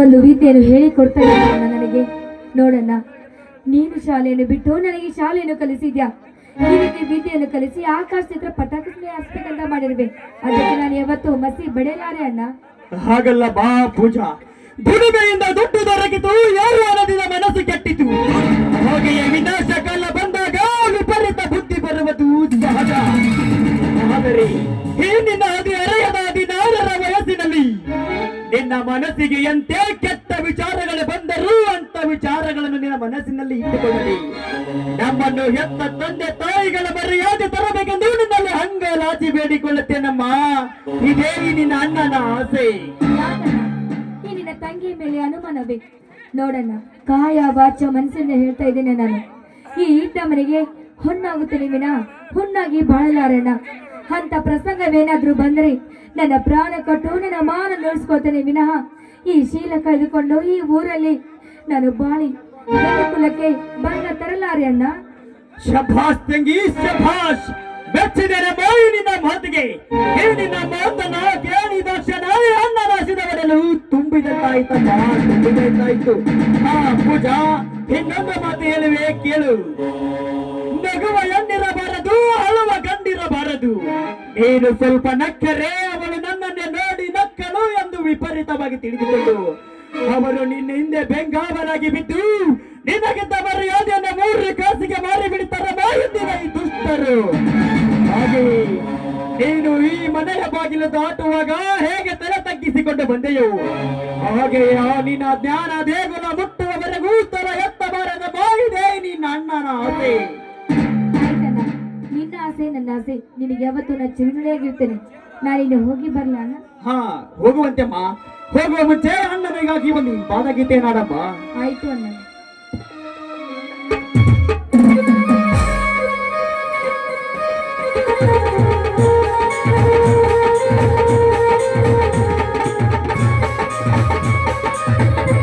ಒಂದು ವಿದ್ಯೆಯನ್ನು ಹೇಳಿಕೊಡ್ತಾ ಇದ್ದಾರಣ್ಣ ನನಗೆ. ನೋಡಣ್ಣ, ನೀನು ಶಾಲೆಯನ್ನು ಬಿಟ್ಟು ನನಗೆ ಶಾಲೆಯನ್ನು ಕಲಿಸಿದ್ಯಾ. ಈ ರೀತಿ ವಿದ್ಯೆಯನ್ನು ಕಲಿಸಿ ಆಕಾಶ ಚಿತ್ರ ಪಟಾಕಿ ಹಚ್ಬೇಕಂತ ಮಾಡಿರ್ವೆ. ಅದಕ್ಕೆ ನಾನು ಯಾವತ್ತು ಮಸಿ ಬಡೆಯಲಾರೆ ಅಣ್ಣ. ಹಾಗಲ್ಲ ಬಾ ಪೂಜಾ, ದುಡಿಮೆಯಿಂದ ದುಡ್ಡು ದೊರಕಿತು, ಯಾರು ಅನ್ನೋದಿನ ಮನಸ್ಸು ಕೆಟ್ಟಿತು. ಹಾಗೆಯೇ ವಿನಾಶ ಕಾಲ ಬಂದಾಗ ವಿಪರೀತ ಬುದ್ಧಿ ಬರುವುದು ಸಹಜ. ಆದರೆ ಈ ನಿನ್ನ ಹದಿಹರೆಯದ 16ರ ವಯಸ್ಸಿನಲ್ಲಿ ನಿನ್ನ ಮನಸ್ಸಿಗೆ ಎಂತೆ ಕೆಟ್ಟ ವಿಚಾರಗಳು ಬಂದರೂ ಅಂತ ವಿಚಾರಗಳನ್ನು ನಿನ್ನ ಮನಸ್ಸಿನಲ್ಲಿ ಇಟ್ಟುಕೊಳ್ಳಲಿ. ನಮ್ಮನ್ನು ಹೆತ್ತ ತಂದೆ ತಾಯಿಗಳ ಮರ್ಯಾದೆ ತರಬೇಕೆಂದು ನಿನ್ನಲ್ಲಿ ಹಂಗಲಾಚಿ ಬೇಡಿಕೊಳ್ಳುತ್ತೇನಮ್ಮ. ಇದೇ ನಿನ್ನ ಅಣ್ಣನ ಆಸೆ. ಈ ನಿನ್ನ ತಂಗಿ ಮೇಲೆ ಅನುಮಾನವೇ? ನೋಡಣ್ಣ, ಕಾಯ ವಾಚ ಮನಸ್ಸಿಂದ ಹೇಳ್ತಾ ಇದ್ದೇನೆ ನಾನು. ಈ ಇದ್ದ ಮನೆಗೆ ಹೊನ್ನಾಗುತ್ತೇನೆ ವಿನ ಹುಣ್ಣಾಗಿ ಬಾಳಲಾರಣ್ಣ. ಅಂತ ಪ್ರಸಂಗವೇನಾದ್ರೂ ಬಂದ್ರೆ ನನ್ನ ಪ್ರಾಣ ಕೊಟ್ಟು ನನ್ನ ಮಾನ ನೋಡಿಸ್ಕೋತೇನೆ ವಿನಃ ಈ ಶೀಲ ಕಳೆದುಕೊಂಡು ಈ ಊರಲ್ಲಿ ನಾನು ಬಾಳಿ ಕುಲಕ್ಕೆ ಬಣ್ಣ ತರಲಾರೆ ಅಣ್ಣ. ಶಭಾಷ್ ತಂಗಿ, ಶಭಾಷ್. ಬೆಚ್ಚಿದರೆ ಬಾಯಿ ನಿನ್ನ ಮಾತಿಗೆ. ನಿನ್ನ ಮಾತನ್ನ ಕೇಳಿದ ಕ್ಷಣ ಅಣ್ಣನ ಹಸಿದವರಲು ತುಂಬಿದಂತಾಯ್ತಮ್ಮ, ತುಂಬಿದಂತಾಯ್ತು. ಪೂಜಾ, ಇನ್ನೊಂದು ಮಾತು ಹೇಳುವೆ ಕೇಳು. ನಗುವ ಹೆಣ್ಣಿರಬಾರದು, ಅಳುವ ಗಂಡಿರಬಾರದು. ನೀನು ಸ್ವಲ್ಪ ನಕ್ಕರೆ ಅವಳು ನನ್ನನ್ನೇ ನೋಡಿ ನಕ್ಕಳು ಎಂದು ವಿಪರೀತವಾಗಿ ತಿಳಿದುಕೊಂಡು ಅವರು ನಿನ್ನ ಹಿಂದೆ ಬೆಂಗಾವಲಾಗಿ ಬಿದ್ದು ನಿನಗಿದ್ದ ಮರ್ಯಾದೆಯನ್ನು 3 ಕಾಸಿಗೆ ಮಾರಿ ಬಿಡುತ್ತಾರೆ ಈ ದುಷ್ಟರು. ಹಾಗೆ ನೀನು ಈ ಮನೆಯ ಬಾಗಿಲು ದಾಟುವಾಗ ಹೇಗೆ ತಲೆ ತಗ್ಗಿಸಿಕೊಂಡು ಬಂದೆಯೋ ಹಾಗೆ ನಿನ್ನ ಜ್ಞಾನ ದೇಗುಲ ಮುಟ್ಟುವವರೆಗೂ ತರ ಎತ್ತಬಾರದ ಬಾಯಿದೆ ನಿನ್ನ ಅಣ್ಣನ ಆಸೆ. ನಿನ್ನ ಆಸೆ ನನ್ನ ಆಸೆ. ನಿನಗೆ ಯಾವತ್ತೂ ನಾನು ಚಿರುನಡೆಯಾಗಿರ್ತೇನೆ. ನಾನಿನ್ನು ಹೋಗಿ ಬರ್ಲ ಅಣ್ಣ? ಹೋಗುವಂತೆಮ್ಮ. ಹೋಗುವ ಮುಂಚೆ ಅಣ್ಣನಿಗಾಗಿ ಒಂದು ಪಾದಗೀತೆ ನಾಡಮ್ಮ. ಆಯ್ತು ಅಣ್ಣ.